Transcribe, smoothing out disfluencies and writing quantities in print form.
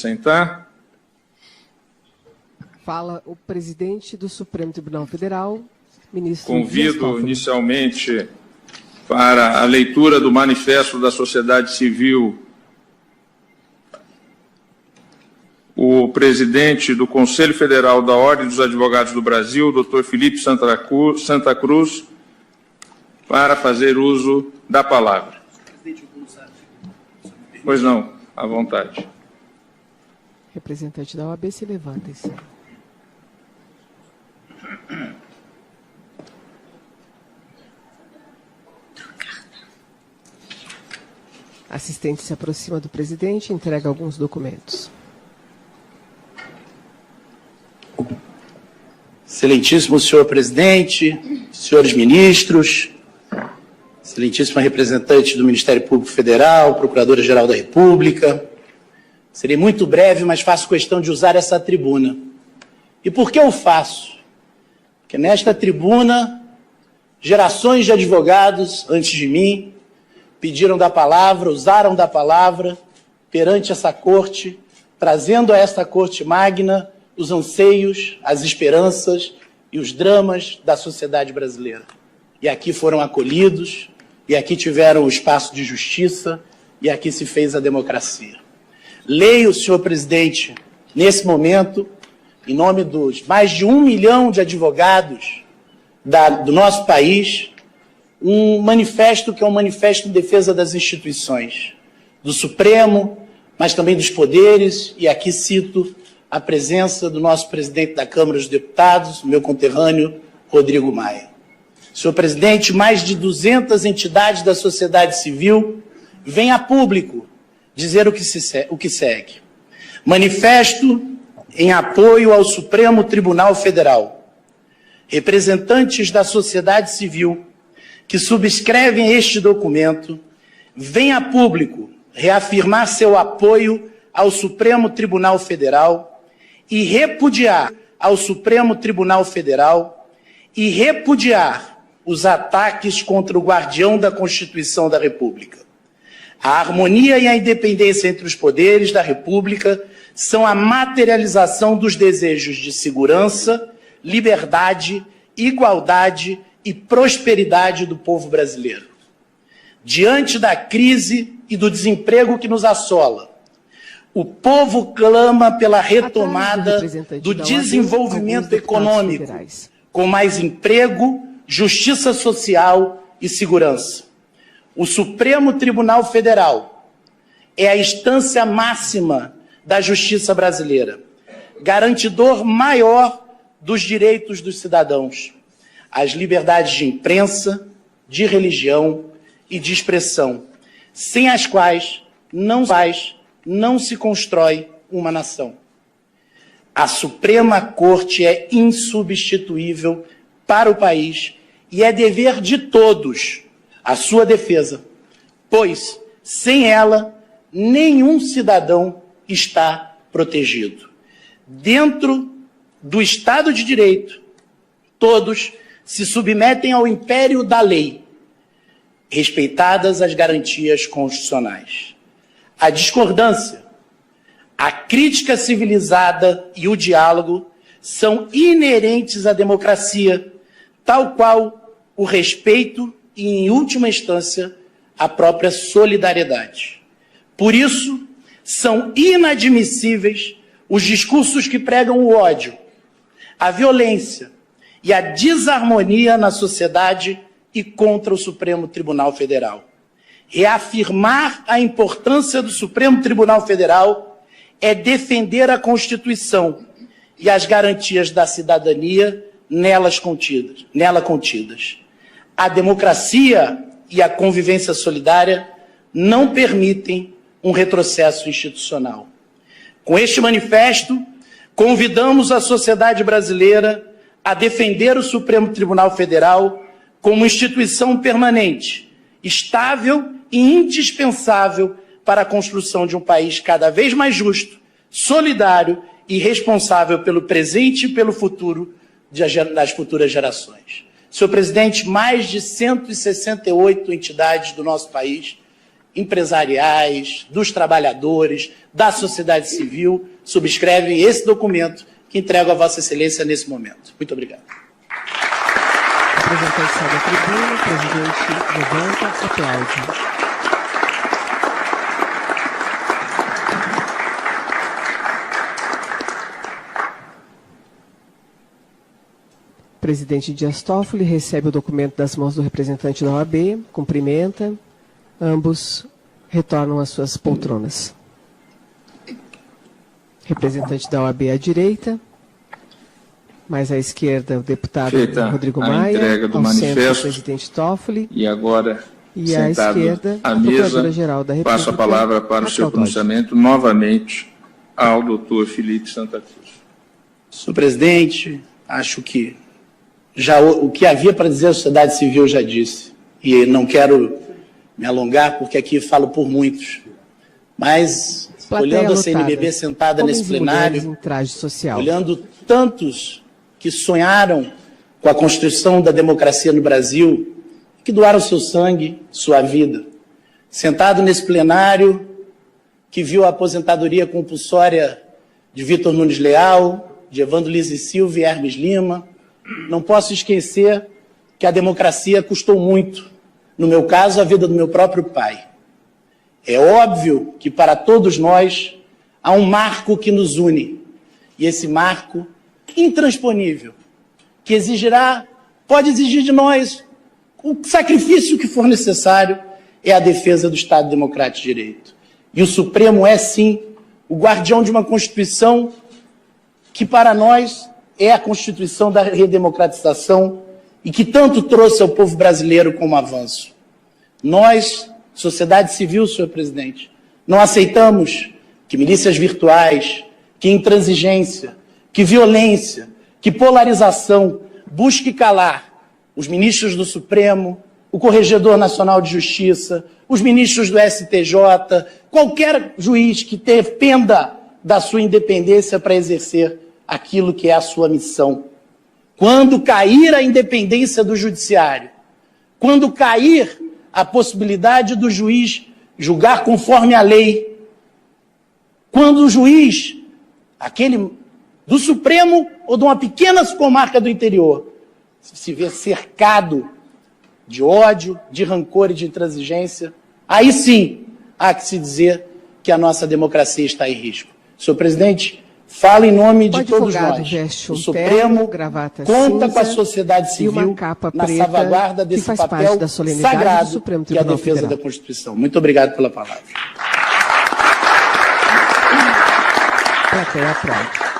assentar. Fala o presidente do Supremo Tribunal Federal, ministro Convido inicialmente para a leitura do Manifesto da Sociedade Civil o presidente do Conselho Federal da Ordem dos Advogados do Brasil, Dr. Felipe Santa Cruz, para fazer uso da palavra. Pois não, à vontade. Representante da OAB, se levanta-se. Assistente se aproxima do presidente e entrega alguns documentos. Excelentíssimo senhor presidente, senhores ministros, excelentíssima representante do Ministério Público Federal, Procuradora-Geral da República. Serei muito breve, mas faço questão de usar essa tribuna. E por que eu faço? Porque nesta tribuna, gerações de advogados antes de mim pediram da palavra, usaram da palavra perante essa corte, trazendo a esta corte magna os anseios, as esperanças e os dramas da sociedade brasileira. E aqui foram acolhidos, e aqui tiveram o espaço de justiça, e aqui se fez a democracia. Leio, senhor presidente, nesse momento, em nome dos mais de 1 milhão de advogados do nosso país, um manifesto que é um manifesto em defesa das instituições, do Supremo, mas também dos poderes, e aqui cito a presença do nosso presidente da Câmara dos Deputados, meu conterrâneo, Rodrigo Maia. Senhor presidente, mais de 200 entidades da sociedade civil vêm a público dizer o que segue. Manifesto em apoio ao Supremo Tribunal Federal. Representantes da sociedade civil que subscrevem este documento vêm a público reafirmar seu apoio ao Supremo Tribunal Federal e repudiar ao Supremo Tribunal Federal e repudiar os ataques contra o guardião da Constituição da República. A harmonia e a independência entre os poderes da República são a materialização dos desejos de segurança, liberdade, igualdade e prosperidade do povo brasileiro. Diante da crise e do desemprego que nos assola, o povo clama pela retomada do desenvolvimento econômico, com mais emprego, justiça social e segurança. O Supremo Tribunal Federal é a instância máxima da justiça brasileira, garantidor maior dos direitos dos cidadãos, as liberdades de imprensa, de religião e de expressão, sem as quais não se constrói uma nação. A Suprema Corte é insubstituível para o país e é dever de todos a sua defesa, pois, sem ela, nenhum cidadão está protegido. Dentro do Estado de Direito, todos se submetem ao império da lei, respeitadas as garantias constitucionais. A discordância, a crítica civilizada e o diálogo são inerentes à democracia, tal qual o respeito e, em última instância, a própria solidariedade. Por isso, são inadmissíveis os discursos que pregam o ódio, a violência e a desarmonia na sociedade e contra o Supremo Tribunal Federal. Reafirmar a importância do Supremo Tribunal Federal é defender a Constituição e as garantias da cidadania nela contidas. A democracia e a convivência solidária não permitem um retrocesso institucional. Com este manifesto, convidamos a sociedade brasileira a defender o Supremo Tribunal Federal como instituição permanente, estável e indispensável para a construção de um país cada vez mais justo, solidário e responsável pelo presente e pelo futuro das futuras gerações. Senhor presidente, mais de 168 entidades do nosso país empresariais, dos trabalhadores, da sociedade civil, subscrevem esse documento que entrego a Vossa Excelência nesse momento. Muito obrigado. O representante sai da tribuna, o presidente levanta, aplaude. O presidente Dias Toffoli recebe o documento das mãos do representante da OAB, cumprimenta, ambos retornam às suas poltronas. Representante da OAB à direita, mais à esquerda o deputado Feita Rodrigo a Maia, entrega do ao centro manifesto. o presidente Toffoli, E agora, e à sentado esquerda à a mesa, Procuradora-Geral da República. passo a palavra para o seu Raquel Dodge. pronunciamento novamente ao doutor Felipe Santa Cruz. Senhor presidente, acho que já o que havia para dizer a sociedade civil eu já disse. E não quero me alongar, porque aqui falo por muitos. Mas, Plateia olhando a lotada. CNBB sentada Homens nesse e mulheres plenário, em traje social. olhando tantos que sonharam com a construção da democracia no Brasil, que doaram seu sangue, sua vida. Sentado nesse plenário, que viu a aposentadoria compulsória de Vitor Nunes Leal, de Evandro Lins e Silva e Hermes Lima, não posso esquecer que a democracia custou muito. No meu caso, a vida do meu próprio pai. É óbvio que para todos nós há um marco que nos une. E esse marco intransponível, que pode exigir de nós o sacrifício que for necessário, é a defesa do Estado Democrático de Direito. E o Supremo é, sim, o guardião de uma Constituição que, para nós, é a Constituição da redemocratização e que tanto trouxe ao povo brasileiro como avanço. Nós, sociedade civil, senhor presidente, não aceitamos que milícias virtuais, que intransigência, que violência, que polarização busque calar os ministros do Supremo, o Corregedor Nacional de Justiça, os ministros do STJ, qualquer juiz que dependa da sua independência para exercer aquilo que é a sua missão. Quando cair a independência do judiciário, quando cair a possibilidade do juiz julgar conforme a lei, quando o juiz, aquele do Supremo ou de uma pequena comarca do interior, se vê cercado de ódio, de rancor e de intransigência, aí sim há que se dizer que a nossa democracia está em risco. Senhor presidente, fala em nome de todos nós. O Supremo conta com a sociedade civil na salvaguarda desse papel sagrado que é a defesa da Constituição. Muito obrigado pela palavra. Plateia aplaude.